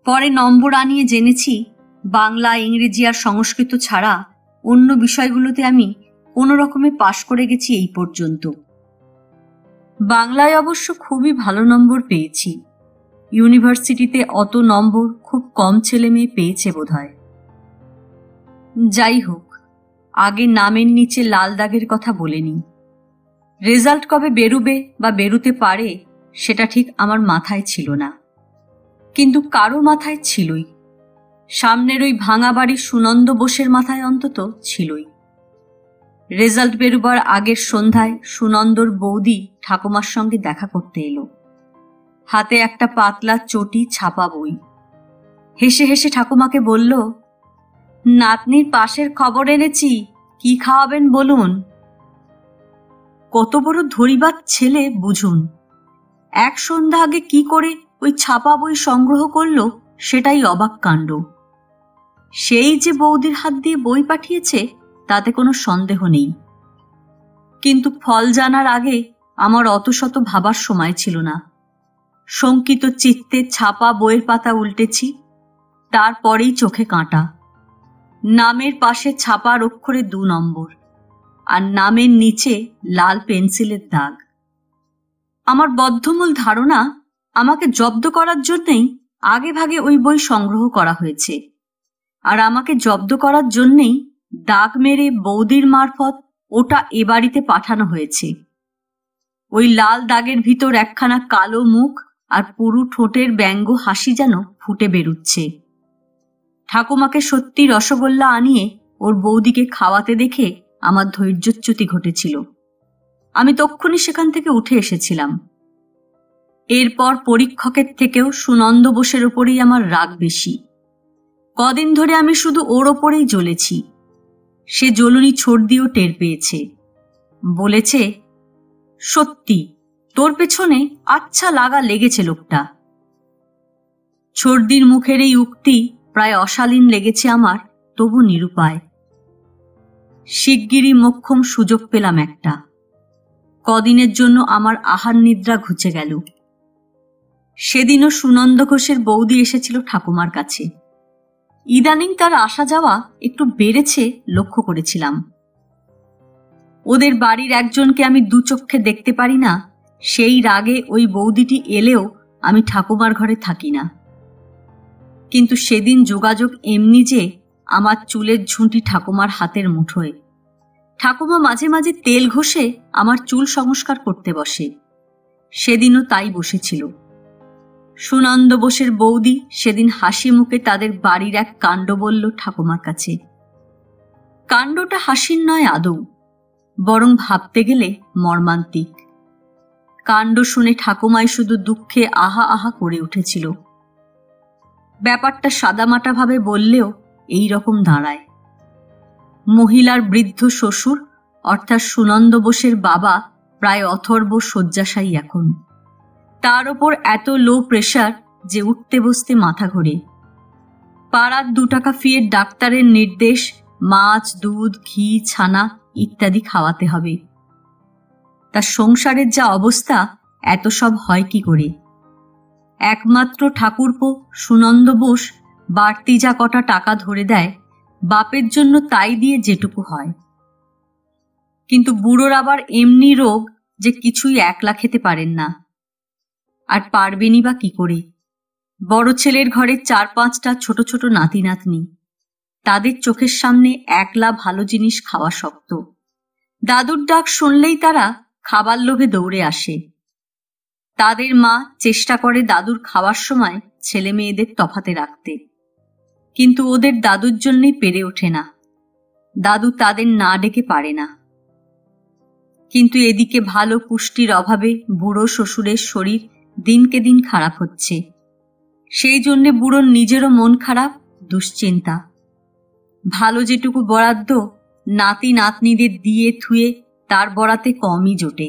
পরে নম্বর আনিয়ে জেনেছি বাংলা, ইংরেজি আর সংস্কৃত ছাড়া অন্য বিষয়গুলোতে আমি কোনো রকমে পাশ করে গেছি এই পর্যন্ত। বাংলায় অবশ্য খুবই ভালো নম্বর পেয়েছি। ইউনিভার্সিটিতে অত নম্বর খুব কম ছেলে মেয়ে পেয়েছে বোধহয়। যাই হোক, আগে নামের নিচে লাল দাগের কথা বলিনি। রেজাল্ট কবে বেরুবে বা বেরুতে পারে সেটা ঠিক আমার মাথায় ছিল না, কিন্তু কারো মাথায় ছিলই। সামনের ওই ভাঙা বাড়ির সুনন্দ বোসের মাথায় অন্তত ছিলই। রেজাল্ট বেরোবার আগের সন্ধ্যায় সুনন্দর বৌদি ঠাকুমার সঙ্গে দেখা করতে এলো। হাতে একটা পাতলা চটি ছাপা বই। হেসে হেসে ঠাকুমাকে বলল, নাতনির পাশের খবর এনেছি, কি খাওয়াবেন বলুন। কত বড় ধরিবাত ছেলে বুঝুন। এক সন্ধ্যা আগে কি করে ওই ছাপা বই সংগ্রহ করলো সেটাই অবাক কাণ্ড। সেই যে বৌদির হাত দিয়ে বই পাঠিয়েছে তাতে কোনো সন্দেহ নেই, কিন্তু ফল জানার আগে আমার অত শত ভাবার সময় ছিল না। শঙ্কিত চিত্তে ছাপা বইয়ের পাতা উল্টেছি, তারপরেই চোখে কাঁটা। নামের পাশে ছাপার অক্ষরে 2 নম্বর, আর নামের নিচে লাল পেন্সিলের দাগ। আমার বদ্ধমূল ধারণা আমাকে জব্দ করার জন্যেই আগে ভাগে ওই বই সংগ্রহ করা হয়েছে, আর আমাকে জব্দ করার জন্যেই দাগ মেরে বৌদির মারফত ওটা এ বাড়িতে পাঠানো হয়েছে। ওই লাল দাগের ভিতর একখানা কালো মুখ আর পুরু ঠোঁটের ব্যঙ্গ হাসি যেন ফুটে বেরুচ্ছে। ঠাকুমাকে সত্যি রসগোল্লা আনিয়ে ওর বৌদিকে খাওয়াতে দেখে আমার ধৈর্যচ্যুতি ঘটেছিল। আমি তক্ষুনি সেখান থেকে উঠে এসেছিলাম। এরপর পরীক্ষকের থেকেও সুনন্দ বোসের ওপরেই আমার রাগ বেশি। কদিন ধরে আমি শুধু ওর ওপরেই জ্বলেছি। সে জ্বলুনি ছোট দিয়েও টের পেয়েছে। বলেছে, সত্যি তোর পেছনে আচ্ছা লাগা লেগেছে লোকটা। ছর্দির মুখের এই উক্তি প্রায় অশালীন লেগেছে আমার, তবু নিরুপায়। শিগগিরই মোক্ষম সুযোগ পেলাম একটা। কদিনের জন্য আমার আহার নিদ্রা ঘুচে গেল। সেদিনও সুনন্দ ঘোষের বৌদি এসেছিল ঠাকুমার কাছে। ইদানিং তার আসা যাওয়া একটু বেড়েছে লক্ষ্য করেছিলাম। ওদের বাড়ির একজনকে আমি 2 চক্ষে দেখতে পারি না, সেই রাগে ওই বৌদিটি এলেও আমি ঠাকুমার ঘরে থাকি না। কিন্তু সেদিন যোগাযোগ এমনি যে আমার চুলের ঝুঁটি ঠাকুমার হাতের মুঠোয়। ঠাকুমা মাঝে মাঝে তেল ঘষে আমার চুল সংস্কার করতে বসে। সেদিনও তাই বসেছিল। সুনন্দ বোসের বৌদি সেদিন হাসি মুখে তাদের বাড়ির এক কাণ্ড বলল ঠাকুমার কাছে। কাণ্ডটা হাসির নয় আদৌ, বরং ভাবতে গেলে মর্মান্তিক। কাণ্ড শুনে ঠাকুমাই শুধু দুঃখে আহা আহা করে উঠেছিল। ব্যাপারটা সাদামাটা ভাবে বললেও এই রকম দাঁড়ায়। মহিলার বৃদ্ধ শ্বশুর অর্থাৎ সুনন্দ বোসের বাবা প্রায় অথর্ব শয্যাশায়ী এখন। তার ওপর এত লো প্রেশার যে উঠতে বসতে মাথা ঘোরে। পাড়ার 2 টাকা ফিয়ের ডাক্তারের নির্দেশ মাছ, দুধ, ঘি, ছানা ইত্যাদি খাওয়াতে হবে। তার সংসারের যা অবস্থা, এত সব হয় কি করে? একমাত্র ঠাকুরপো সুনন্দ বোস বাড়তি যা কটা টাকা ধরে দেয়, বাপের জন্য তাই দিয়ে যেটুকু হয়। কিন্তু বুড়োর আবার এমনি রোগ যে কিছুই একলা খেতে পারেন না। আর পারবেনই বা কি করে? বড় ছেলের ঘরে 4-5টা ছোট ছোট নাতি নাতনি। তাদের চোখের সামনে একলা ভালো জিনিস খাওয়া শক্ত। দাদুর ডাক শুনলেই তারা খাবার লোভে দৌড়ে আসে। তাদের মা চেষ্টা করে দাদুর খাওয়ার সময় ছেলে মেয়েদের তফাতে রাখতে, কিন্তু ওদের দাদুর জন্যই পেরে ওঠে না। দাদু তাদের না ডেকে পারে না। কিন্তু এদিকে ভালো পুষ্টির অভাবে বুড়ো শ্বশুরের শরীর দিনকে দিন খারাপ হচ্ছে। সেই জন্যে বুড়োর নিজেরও মন খারাপ, দুশ্চিন্তা। ভালো যেটুকু বরাদ্দ নাতি নাতনিদের দিয়ে থুয়ে তার বরাতে কমই জোটে।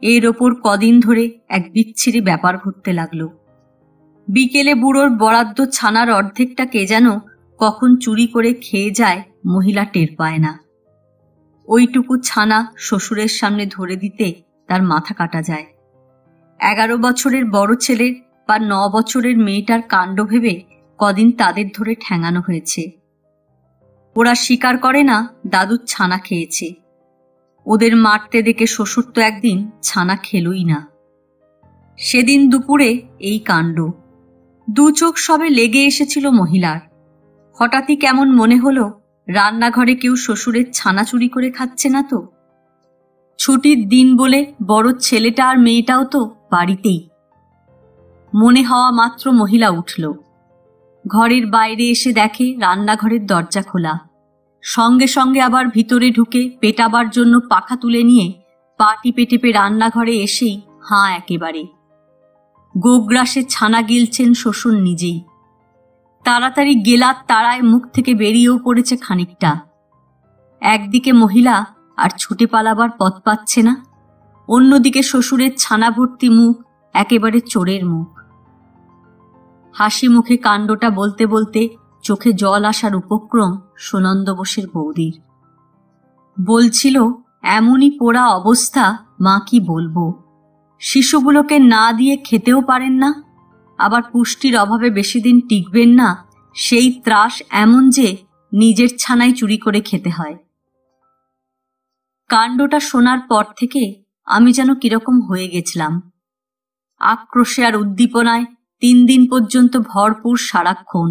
এর ওপর কদিন ধরে এক বিচ্ছিরি ব্যাপার ঘটতে লাগলো। বিকেলে বুড়োর বরাদ্দ ছানার অর্ধেকটা কে যেন কখন চুরি করে খেয়ে যায় মহিলা টের পায় না। ওইটুকু ছানা শ্বশুরের সামনে ধরে দিতে তার মাথা কাটা যায়। 11 বছরের বড় ছেলের বা 9 বছরের মেয়েটার কাণ্ড ভেবে কদিন তাদের ধরে ঠ্যাঙানো হয়েছে। ওরা স্বীকার করে না দাদুর ছানা খেয়েছে। ওদের মারতে দেখে শ্বশুর তো একদিন ছানা খেলই না। সেদিন দুপুরে এই কাণ্ড। 2 চোখ সবে লেগে এসেছিল মহিলার। হঠাৎই কেমন মনে হলো রান্নাঘরে কেউ শ্বশুরের ছানা চুরি করে খাচ্ছে না তো। ছুটির দিন বলে বড় ছেলেটা আর মেয়েটাও তো বাড়িতেই। মনে হওয়া মাত্র মহিলা উঠল। ঘরের বাইরে এসে দেখে রান্নাঘরের দরজা খোলা। সঙ্গে সঙ্গে আবার ভিতরে ঢুকে পেটাবার জন্য পাখা তুলে নিয়ে পা টিপে টিপে রান্নাঘরে এসেই হাঁ একেবারে। গোগ্রাসে ছানা গিলছেন শ্বশুর নিজেই। তাড়াতাড়ি গেলার তাড়ায় মুখ থেকে বেরিয়েও পড়েছে খানিকটা। একদিকে মহিলা আর ছুটে পালাবার পথ পাচ্ছে না, অন্যদিকে শ্বশুরের ছানা ভর্তি মুখ একেবারে চোরের মুখ। হাসি মুখে কাণ্ডটা বলতে বলতে চোখে জল আসার উপক্রম সুনন্দ বোসের বৌদির। বলছিল, এমনই পোড়া অবস্থা, মা কি বলবো। শিশুগুলোকে না দিয়ে খেতেও পারেন না, আবার পুষ্টির অভাবে বেশি দিন টিকবেন না, সেই ত্রাস এমন যে নিজের ছানাই চুরি করে খেতে হয়। কাণ্ডটা শোনার পর থেকে আমি যেন কিরকম হয়ে গেছিলাম। আক্রোশে আর উদ্দীপনায় 3 দিন পর্যন্ত ভরপুর সারাক্ষণ।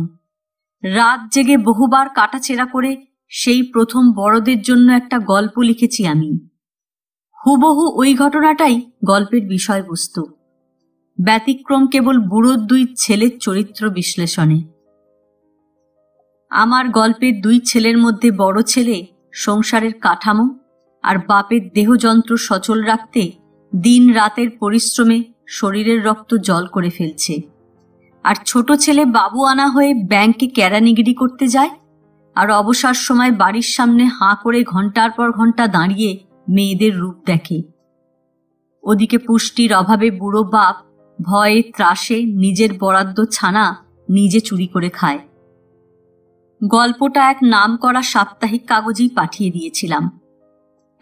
রাত জেগে বহুবার কাটাছেঁড়া করে সেই প্রথম বড়দের জন্য একটা গল্প লিখেছি আমি। হুবহু ওই ঘটনাটাই গল্পের বিষয়বস্তু। ব্যতিক্রম কেবল বুড়োর 2 ছেলের চরিত্র বিশ্লেষণে। আমার গল্পের 2 ছেলের মধ্যে বড় ছেলে সংসারের কাঠামো আর বাপের দেহযন্ত্র সচল রাখতে দিন রাতের পরিশ্রমে শরীরের রক্ত জল করে ফেলছে, আর ছোট ছেলে বাবু আনা হয়ে ব্যাংকে কেরানিগিরি করতে যায়, আর অবসর সময় বাড়ির সামনে হাঁ করে ঘন্টার পর ঘন্টা দাঁড়িয়ে মেয়েদের রূপ দেখে। ওদিকে পুষ্টির অভাবে বুড়ো বাপ ভয়ে ত্রাসে নিজের বরাদ্দ ছানা নিজে চুরি করে খায়। গল্পটা এক নামকরা সাপ্তাহিক কাগজেই পাঠিয়ে দিয়েছিলাম।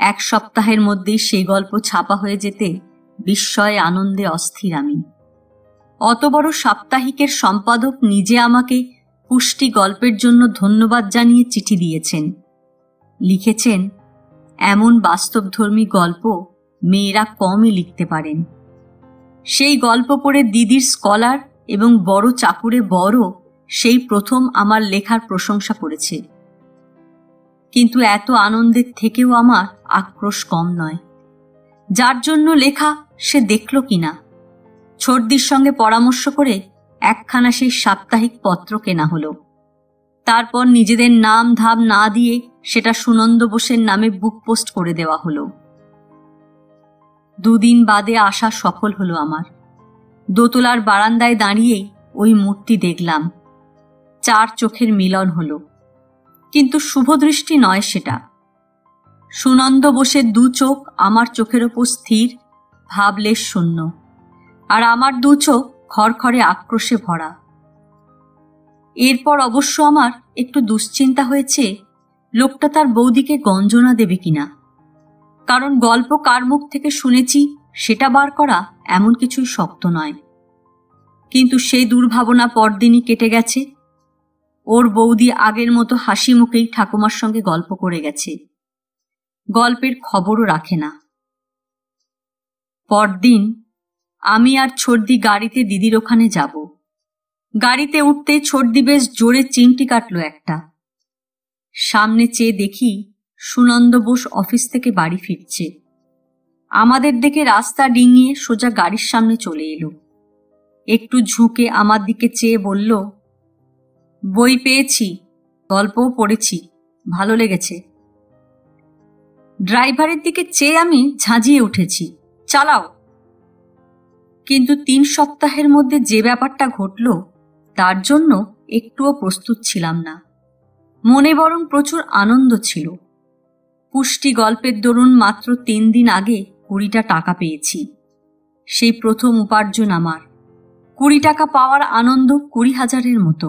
1 সপ্তাহের মধ্যেই সেই গল্প ছাপা হয়ে যেতে বিস্ময়ে আনন্দে অস্থির আমি। অত বড় সাপ্তাহিকের সম্পাদক নিজে আমাকে পুষ্টি গল্পের জন্য ধন্যবাদ জানিয়ে চিঠি দিয়েছেন। লিখেছেন, এমন বাস্তবধর্মী গল্প মেয়েরা কমই লিখতে পারেন। সেই গল্প পড়ে দিদির স্কলার এবং বড় চাকুরে বড় সেই প্রথম আমার লেখার প্রশংসা করেছে। কিন্তু এত আনন্দের থেকেও আমার আক্রোশ কম নয়। যার জন্য লেখা সে দেখল কিনা, ছোটদির সঙ্গে পরামর্শ করে একখানা সেই সাপ্তাহিক পত্র কেনা হলো। তারপর নিজেদের নাম ধাম না দিয়ে সেটা সুনন্দ বোসের নামে বুক পোস্ট করে দেওয়া হলো। 2 দিন বাদে আশা সফল হলো আমার। দোতলার বারান্দায় দাঁড়িয়েই ওই মূর্তি দেখলাম। 4 চোখের মিলন হলো, কিন্তু শুভদৃষ্টি নয় সেটা। সুনন্দ বোসের 2 চোখ আমার চোখের ওপর স্থির, ভাবলেশ শূন্য, আর আমার 2 চোখ খড়খড়ে আক্রোশে ভরা। এরপর অবশ্য আমার একটু দুশ্চিন্তা হয়েছে লোকটা তার বৌদিকে গঞ্জনা দেবে কিনা, কারণ গল্প কার মুখ থেকে শুনেছি সেটা বার করা এমন কিছুই শক্ত নয়। কিন্তু সেই দুর্ভাবনা পরদিনই কেটে গেছে। ওর বৌদি আগের মতো হাসি মুখেই ঠাকুমার সঙ্গে গল্প করে গেছে, গল্পের খবরও রাখে না। পরদিন আমি আর ছোটদি গাড়িতে দিদির ওখানে যাব। গাড়িতে উঠতে ছোটদি বেশ জোরে চিমটি কাটল একটা। সামনে চেয়ে দেখি সুনন্দ বোস অফিস থেকে বাড়ি ফিরছে। আমাদের দেখে রাস্তা ডিঙিয়ে সোজা গাড়ির সামনে চলে এলো। একটু ঝুঁকে আমার দিকে চেয়ে বলল, বই পেয়েছি, গল্পও পড়েছি, ভালো লেগেছে। ড্রাইভারের দিকে চেয়ে আমি ঝাঁঝিয়ে উঠেছি, চালাও। কিন্তু 3 সপ্তাহের মধ্যে যে ব্যাপারটা ঘটল তার জন্য একটুও প্রস্তুত ছিলাম না। মনে বরং প্রচুর আনন্দ ছিল। পুষ্টি গল্পের দরুন মাত্র 3 দিন আগে 20টা টাকা পেয়েছি। সেই প্রথম উপার্জন আমার। 20 টাকা পাওয়ার আনন্দ 20,000-এর মতো।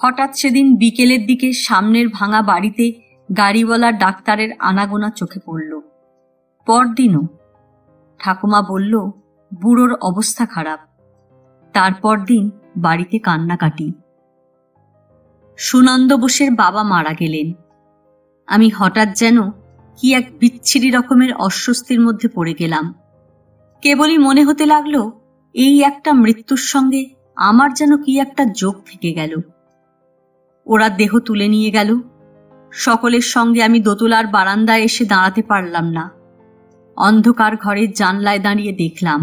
হঠাৎ সেদিন বিকেলের দিকে সামনের ভাঙা বাড়িতে গাড়িওয়ালা ডাক্তারের আনাগোনা চোখে পড়ল। পরদিনও ঠাকুমা বলল বুড়োর অবস্থা খারাপ। তারপর দিন বাড়িতে কান্নাকাটি। সুনন্দ বোসের বাবা মারা গেলেন। আমি হঠাৎ যেন কি এক বিচ্ছিরি রকমের অস্বস্তির মধ্যে পড়ে গেলাম। কেবলই মনে হতে লাগলো এই একটা মৃত্যুর সঙ্গে আমার যেন কি একটা যোগ থেকে গেল। ওরা দেহ তুলে নিয়ে গেল। সকলের সঙ্গে আমি দোতলার বারান্দায় এসে দাঁড়াতে পারলাম না। অন্ধকার ঘরের জানলায় দাঁড়িয়ে দেখলাম।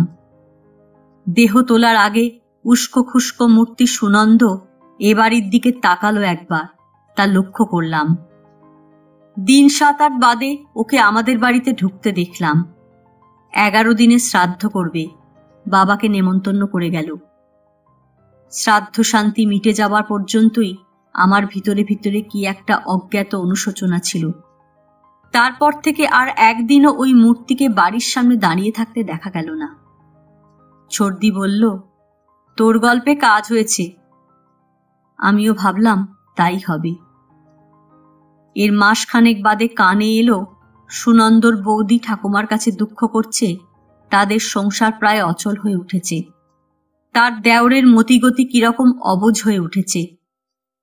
দেহ তোলার আগে উস্কো খুস্কো মূর্তি সুনন্দ এ বাড়ির দিকে তাকালো একবার, তা লক্ষ্য করলাম। দিন 7-8 বাদে ওকে আমাদের বাড়িতে ঢুকতে দেখলাম। 11 দিনে শ্রাদ্ধ করবে, বাবাকে নেমন্তন্ন করে গেল। শ্রাদ্ধ শান্তি মিটে যাবার পর্যন্তই আমার ভিতরে ভিতরে কি একটা অজ্ঞাত অনুশোচনা ছিল। তারপর থেকে আর একদিনও ওই মূর্তিকে বাড়ির সামনে দাঁড়িয়ে থাকতে দেখা গেল না। ছর্দি বলল, তোর গল্পে কাজ হয়েছে। আমিও ভাবলাম তাই হবে। এর মাসখানেক বাদে কানে এলো সুনন্দর বৌদি ঠাকুমার কাছে দুঃখ করছে তাদের সংসার প্রায় অচল হয়ে উঠেছে। তার দেওরের মতিগতি কিরকম অবুঝ হয়ে উঠেছে।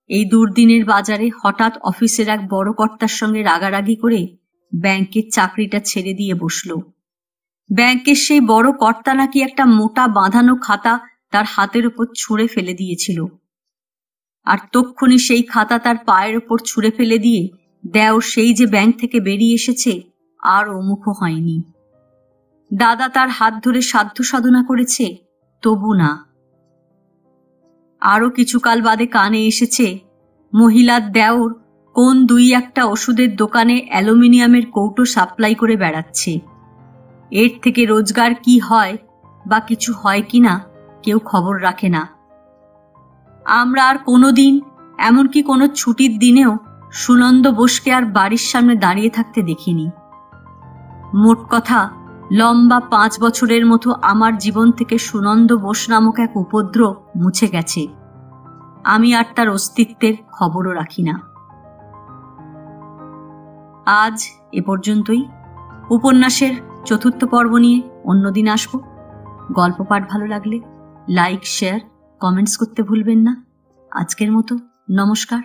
এই দুর্দিনের বাজারে হঠাৎ অফিসের এক বড় কর্তার সঙ্গে রাগারাগি করে ব্যাংকের চাকরিটা ছেড়ে দিয়ে বসল। ব্যাংকের সেই বড় কর্তা নাকি একটা মোটা বাঁধানো খাতা তার হাতের ওপর ছুঁড়ে ফেলে দিয়েছিল। আর তক্ষুনি সেই খাতা তার পায়ের ওপর ছুঁড়ে ফেলে দিয়ে দেওর সেই যে ব্যাংক থেকে বেরিয়ে এসেছে আর ওমুখও হয়নি। দাদা তার হাত ধরে সাধ্য সাধনা করেছে, তবু না। আরো কিছুকাল বাদে কানে এসেছে মহিলার দেওর কোন 2-1টা ওষুধের দোকানে অ্যালুমিনিয়ামের কৌটো সাপ্লাই করে বেড়াচ্ছে। এর থেকে রোজগার কি হয় বা কিছু হয় কিনা কেউ খবর রাখে না। আমরা আর কোনোদিন, এমনকি কোনো ছুটির দিনেও সুনন্দ বোসকে আর বাড়ির সামনে দাঁড়িয়ে থাকতে দেখিনি। মোট কথা, লম্বা 5 বছরের মতো আমার জীবন থেকে সুনন্দ বোস নামক এক উপদ্রব মুছে গেছে। আমি আর তার অস্তিত্বের খবরও রাখি না। আজ এ পর্যন্তই। উপন্যাসের 4র্থ পর্ব নিয়ে অন্যদিন আসব। গল্প পাঠ ভালো লাগলে লাইক, শেয়ার, কমেন্টস করতে ভুলবেন না। আজকের মতো নমস্কার।